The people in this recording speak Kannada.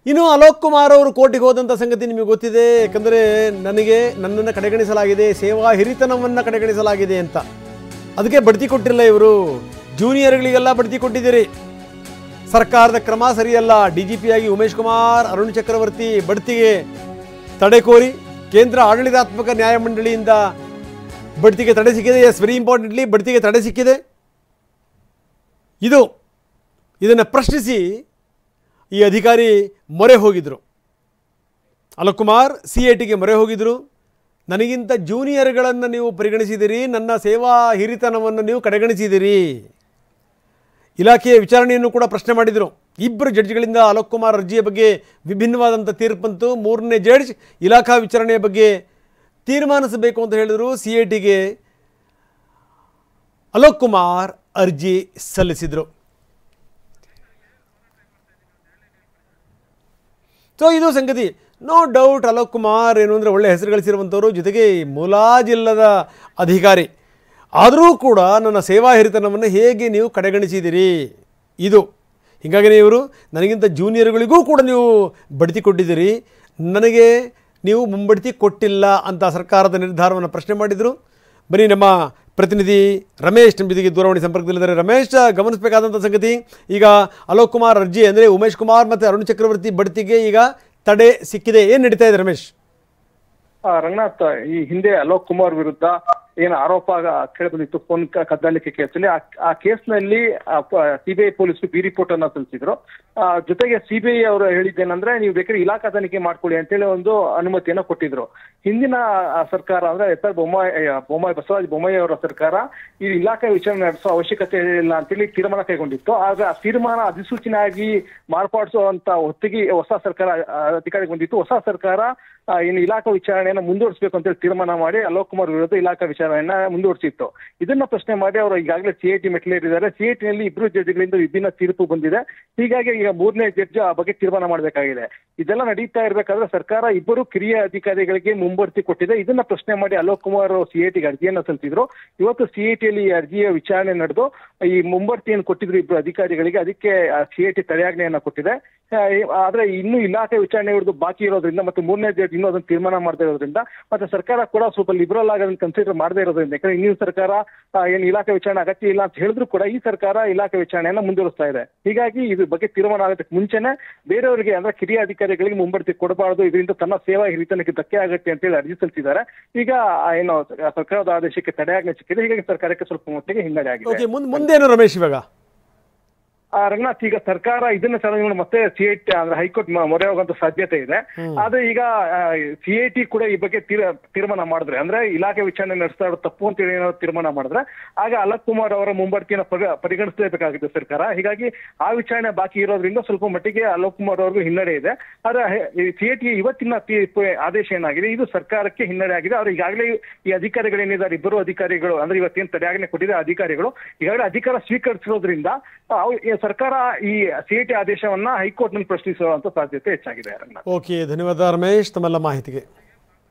ಇನ್ನು ಅಲೋಕ್ ಕುಮಾರ್ ಅವರು ಕೋರ್ಟಿಗೆ ಹೋದಂಥ ಸಂಗತಿ ನಿಮಗೆ ಗೊತ್ತಿದೆ. ಯಾಕಂದರೆ ನನ್ನನ್ನು ಕಡೆಗಣಿಸಲಾಗಿದೆ, ಸೇವಾ ಹಿರಿತನವನ್ನು ಕಡೆಗಣಿಸಲಾಗಿದೆ ಅಂತ. ಅದಕ್ಕೆ ಬಡ್ತಿ ಕೊಟ್ಟಿಲ್ಲ. ಇವರು ಜೂನಿಯರ್ಗಳಿಗೆಲ್ಲ ಬಡ್ತಿ ಕೊಟ್ಟಿದ್ದೀರಿ. ಸರ್ಕಾರದ ಕ್ರಮ ಸರಿಯಲ್ಲ. DGP ಆಗಿ ಉಮೇಶ್ ಕುಮಾರ್, ಅರುಣ್ ಚಕ್ರವರ್ತಿ ಬಡ್ತಿಗೆ ತಡೆ ಕೋರಿ ಕೇಂದ್ರ ಆಡಳಿತಾತ್ಮಕ ನ್ಯಾಯಮಂಡಳಿಯಿಂದ ಬಡ್ತಿಗೆ ತಡೆ ಸಿಕ್ಕಿದೆ. ಎಸ್, ವೆರಿ ಇಂಪಾರ್ಟೆಂಟ್ಲಿ ಬಡ್ತಿಗೆ ತಡೆ ಸಿಕ್ಕಿದೆ. ಇದನ್ನು ಪ್ರಶ್ನಿಸಿ ಈ ಅಧಿಕಾರಿ ಮೊರೆ ಹೋಗಿದ್ರು. ಅಲೋಕ್ ಕುಮಾರ್ CITಗೆ ಮೊರೆ ಹೋಗಿದ್ರು. ನನಗಿಂತ ಜೂನಿಯರ್ಗಳನ್ನು ನೀವು ಪರಿಗಣಿಸಿದಿರಿ, ನನ್ನ ಸೇವಾ ಹಿರಿತನವನ್ನು ನೀವು ಕಡೆಗಣಿಸಿದಿರಿ. ಇಲಾಖೆಯ ವಿಚಾರಣೆಯನ್ನು ಕೂಡ ಪ್ರಶ್ನೆ ಮಾಡಿದರು. ಇಬ್ಬರು ಜಡ್ಜ್ಗಳಿಂದ ಅಲೋಕ್ ಕುಮಾರ್ ಅರ್ಜಿಯ ಬಗ್ಗೆ ವಿಭಿನ್ನವಾದಂಥ ತೀರ್ಪಂತು. ಮೂರನೇ ಜಡ್ಜ್ ಇಲಾಖಾ ವಿಚಾರಣೆಯ ಬಗ್ಗೆ ತೀರ್ಮಾನಿಸಬೇಕು ಅಂತ ಹೇಳಿದರು. CITಗೆ ಅಲೋಕ್ ಕುಮಾರ್ ಅರ್ಜಿ ಸಲ್ಲಿಸಿದರು. ಸೊ ಇದು ಸಂಗತಿ. ನೋ ಡೌಟ್ ಅಲೋಕ್ ಕುಮಾರ್ ಏನು ಅಂದರೆ ಒಳ್ಳೆ ಹೆಸರು ಗಳಿಸಿರುವಂಥವ್ರು, ಜೊತೆಗೆ ಮುಲಾಜಿಲ್ಲದ ಅಧಿಕಾರಿ. ಆದರೂ ಕೂಡ ನನ್ನ ಸೇವಾ ಹಿರಿತನವನ್ನು ಹೇಗೆ ನೀವು ಕಡೆಗಣಿಸಿದಿರಿ ಇದು. ಹೀಗಾಗಿ ಇವರು ನನಗಿಂತ ಜೂನಿಯರ್ಗಳಿಗೂ ಕೂಡ ನೀವು ಬಡ್ತಿ ಕೊಟ್ಟಿದ್ದೀರಿ, ನನಗೆ ನೀವು ಮುಂಬಡ್ತಿ ಕೊಟ್ಟಿಲ್ಲ ಅಂತ ಸರ್ಕಾರದ ನಿರ್ಧಾರವನ್ನು ಪ್ರಶ್ನೆ ಮಾಡಿದರು. ಬನ್ನಿ ನಮ್ಮ ಪ್ರತಿನಿಧಿ ರಮೇಶ್ ನಮ್ಮ ಜೊತೆಗೆ ದೂರವಾಣಿ ಸಂಪರ್ಕದಲ್ಲಿದ್ದಾರೆ. ರಮೇಶ್, ಗಮನಿಸಬೇಕಾದಂಥ ಸಂಗತಿ, ಈಗ ಅಲೋಕ್ ಕುಮಾರ್ ಅರ್ಜಿ ಅಂದರೆ ಉಮೇಶ್ ಕುಮಾರ್ ಮತ್ತು ಅರುಣ್ ಚಕ್ರವರ್ತಿ ಬಡ್ತಿಗೆ ಈಗ ತಡೆ ಸಿಕ್ಕಿದೆ. ಏನು ನಡೀತಾ ಇದೆ ರಮೇಶ್? ರಂಗನಾಥ್, ಈ ಹಿಂದೆ ಅಲೋಕ್ ಕುಮಾರ್ ವಿರುದ್ಧ ಏನು ಆರೋಪ ಕೇಳಿಬಂದಿತ್ತು ಫೋನ್ ಕದ್ದಾಲಿಕೆ ಕೇಸಲ್ಲಿ, ಆ ಕೇಸ್ನಲ್ಲಿ CBI ಪೊಲೀಸರು ಬಿ ರಿಪೋರ್ಟ್ ಅನ್ನ ಸಲ್ಲಿಸಿದ್ರು. ಜೊತೆಗೆ CBI ಅವರು ಹೇಳಿದ್ದೇನೆಂದ್ರೆ, ನೀವು ಬೇಕಾದ್ರೆ ಇಲಾಖಾ ತನಿಖೆ ಮಾಡ್ಕೊಳ್ಳಿ ಅಂತೇಳಿ ಒಂದು ಅನುಮತಿಯನ್ನ ಕೊಟ್ಟಿದ್ರು. ಹಿಂದಿನ ಸರ್ಕಾರ ಅಂದ್ರೆ ಬಸವರಾಜ ಬೊಮ್ಮಾಯಿ ಅವರ ಸರ್ಕಾರ ಈ ಇಲಾಖಾ ವಿಚಾರಣೆ ನಡೆಸೋ ಅವಶ್ಯಕತೆ ಇಲ್ಲ ಅಂತೇಳಿ ತೀರ್ಮಾನ ಕೈಗೊಂಡಿತ್ತು. ಆಗ ಆ ತೀರ್ಮಾನ ಅಧಿಸೂಚನೆಯಾಗಿ ಮಾರ್ಪಾಡಿಸುವಂತ ಹೊತ್ತಿಗೆ ಹೊಸ ಸರ್ಕಾರ ಅಧಿಕಾರಿಗೆ ಬಂದಿತ್ತು. ಹೊಸ ಸರ್ಕಾರ ಏನು ಇಲಾಖಾ ವಿಚಾರಣೆಯನ್ನು ಮುಂದುವರಿಸಬೇಕು ಅಂತೇಳಿ ತೀರ್ಮಾನ ಮಾಡಿ ಅಲೋಕ್ ಕುಮಾರ್ ವಿರುದ್ಧ ಇಲಾಖಾ ವಿಚಾರಣೆಯನ್ನ ಮುಂದುವರಿಸಿತ್ತು. ಇದನ್ನ ಪ್ರಶ್ನೆ ಮಾಡಿ ಅವರು ಈಗಾಗಲೇ CIT ಮೆಟ್ಟಿಲೇರಿದ್ದಾರೆ. CITನಲ್ಲಿ ಇಬ್ಬರು ಜಡ್ಜ್ಗಳಿಂದ ವಿಭಿನ್ನ ತೀರ್ಪು ಬಂದಿದೆ. ಹೀಗಾಗಿ ಈಗ ಮೂರನೇ ಜಡ್ಜ್ ಆ ಬಗ್ಗೆ ತೀರ್ಮಾನ ಮಾಡಬೇಕಾಗಿದೆ. ಇದೆಲ್ಲ ನಡೀತಾ ಇರಬೇಕಾದ್ರೆ ಸರ್ಕಾರ ಇಬ್ಬರು ಕಿರಿಯ ಅಧಿಕಾರಿಗಳಿಗೆ ಮುಂಬಡ್ತಿ ಕೊಟ್ಟಿದೆ. ಇದನ್ನ ಪ್ರಶ್ನೆ ಮಾಡಿ ಅಲೋಕ್ ಕುಮಾರ್ CITಗೆ ಅರ್ಜಿಯನ್ನ ಸಲ್ಲಿಸಿದ್ರು. ಇವತ್ತು CITಯಲ್ಲಿ ಈ ಅರ್ಜಿಯ ವಿಚಾರಣೆ ನಡೆದು ಈ ಮುಂಬಡ್ತಿಯನ್ನು ಕೊಟ್ಟಿದ್ರು ಇಬ್ಬರು ಅಧಿಕಾರಿಗಳಿಗೆ. ಅದಕ್ಕೆ CIT ತಡೆಯಾಜ್ಞೆಯನ್ನ ಕೊಟ್ಟಿದೆ. ಆದ್ರೆ ಇನ್ನು ಇಲಾಖೆ ವಿಚಾರಣೆ ಹಿಡಿದು ಬಾಕಿ ಇರೋದ್ರಿಂದ ಮತ್ತು ಮೂರನೇ ಜಡ್ಜ್ ಇನ್ನೂ ಅದನ್ನು ತೀರ್ಮಾನ ಮಾಡದೇ ಇರೋದ್ರಿಂದ ಮತ್ತೆ ಸರ್ಕಾರ ಕೂಡ ಸ್ವಲ್ಪ ಲಿಬರಲ್ ಆಗಿ ಅದನ್ನು ಕನ್ಸಿಡರ್ ಮಾಡದೇ ಇರೋದ್ರಿಂದ, ಯಾಕಂದ್ರೆ ಇನ್ನೂ ಸರ್ಕಾರ ಏನು ಇಲಾಖೆ ವಿಚಾರಣೆ ಅಗತ್ಯ ಇಲ್ಲ ಅಂತ ಹೇಳಿದ್ರು ಕೂಡ ಈ ಸರ್ಕಾರ ಇಲಾಖೆ ವಿಚಾರಣೆಯನ್ನ ಮುಂದುವರಿಸ್ತಾ ಇದೆ. ಹೀಗಾಗಿ ಇದ್ರ ಬಗ್ಗೆ ತೀರ್ಮಾನ ಆಗೋದಕ್ಕೆ ಮುಂಚೆನೆ ಬೇರೆಯವರಿಗೆ ಅಂದ್ರೆ ಕಿರಿಯ ಅಧಿಕಾರಿಗಳಿಗೆ ಮುಂಬಡ್ತಿ ಕೊಡಬಾರದು, ಇದರಿಂದ ತನ್ನ ಸೇವಾ ಹಿರಿತನಕ್ಕೆ ಧಕ್ಕೆ ಆಗುತ್ತೆ ಅಂತೇಳಿ ಅರ್ಜಿ ಸಲ್ಲಿಸಿದ್ದಾರೆ. ಈಗ ಏನು ಸರ್ಕಾರದ ಆದೇಶಕ್ಕೆ ತಡೆಯಾಜ್ಞೆ ಸಿಕ್ಕಿದೆ. ಹೀಗಾಗಿ ಸರ್ಕಾರಕ್ಕೆ ಸ್ವಲ್ಪ ಮಟ್ಟಿಗೆ ಹಿನ್ನಡೆ ಆಗಿದೆ. ಮುಂದೇನು ರಮೇಶ್ ಇವಾಗ? ರಂಗನಾಥ್, ಈಗ ಸರ್ಕಾರ ಇದನ್ನ ಸಲಹೆ ಮತ್ತೆ CIT ಅಂದ್ರೆ ಹೈಕೋರ್ಟ್ ಮೊರೆ ಹೋಗುವಂತ ಸಾಧ್ಯತೆ ಇದೆ. ಆದ್ರೆ ಈಗ CIT ಕೂಡ ಈ ಬಗ್ಗೆ ತೀರ್ಮಾನ ಮಾಡಿದ್ರೆ, ಅಂದ್ರೆ ಇಲಾಖೆ ವಿಚಾರಣೆ ನಡೆಸ್ತಾ ಇರೋ ತಪ್ಪು ಅಂತ ಹೇಳಿ ಏನಾದ್ರು ತೀರ್ಮಾನ ಮಾಡಿದ್ರೆ ಆಗ ಅಲೋಕ್ ಕುಮಾರ್ ಅವರ ಮುಂಬಡ್ತಿಯನ್ನು ಪರಿಗಣಿಸಲೇಬೇಕಾಗಿದೆ ಸರ್ಕಾರ. ಹೀಗಾಗಿ ಆ ವಿಚಾರಣೆ ಬಾಕಿ ಇರೋದ್ರಿಂದ ಸ್ವಲ್ಪ ಮಟ್ಟಿಗೆ ಅಲೋಕ್ ಕುಮಾರ್ ಅವ್ರಿಗೂ ಹಿನ್ನಡೆ ಇದೆ. ಆದ್ರೆ CIT ಇವತ್ತಿನ ಆದೇಶ ಏನಾಗಿದೆ, ಇದು ಸರ್ಕಾರಕ್ಕೆ ಹಿನ್ನಡೆ ಆಗಿದೆ. ಅವ್ರು ಈಗಾಗಲೇ ಈ ಅಧಿಕಾರಿಗಳೇನಿದ್ದಾರೆ, ಇಬ್ಬರು ಅಧಿಕಾರಿಗಳು ಅಂದ್ರೆ ಇವತ್ತೇನು ತಡೆಯಾಜ್ಞೆ ಕೊಟ್ಟಿದೆ ಅಧಿಕಾರಿಗಳು ಈಗಾಗಲೇ ಅಧಿಕಾರ ಸ್ವೀಕರಿಸಿರೋದ್ರಿಂದ ಸರ್ಕಾರ ಈ CIT ಆದೇಶವನ್ನ ಹೈಕೋರ್ಟ್ ನಲ್ಲಿ ಪ್ರಶ್ನಿಸುವಂತ ಸಾಧ್ಯತೆ ಹೆಚ್ಚಾಗಿದೆ. ಓಕೆ, ಧನ್ಯವಾದ ರಮೇಶ್ ತಮ್ಮೆಲ್ಲ ಮಾಹಿತಿಗೆ.